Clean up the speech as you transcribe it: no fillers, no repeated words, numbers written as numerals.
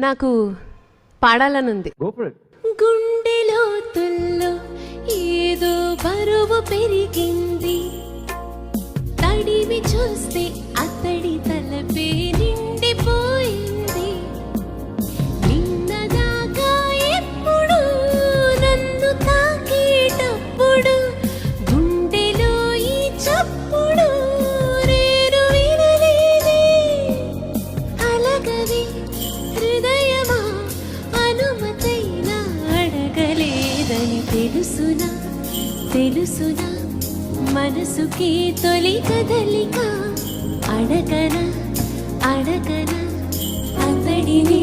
నాకు పాడాలనుంది. గుండెలో తుల్లో ఏదో బరువు పెరిగింది, తడివి చూస్తే అతడి తలపే నిండిపోయింది. నిన్నదాకా ఎప్పుడు నన్ను తాకేటప్పుడు గుండెలో ఈ చప్పుడు నేను వినలేదే. అలగవే హృదయమా, అనుమతైనా అడగలేదని తెలుసునా తెలుసునా, మనసుకి తొలి కదలిక. అడగనా అడగనా అతడిని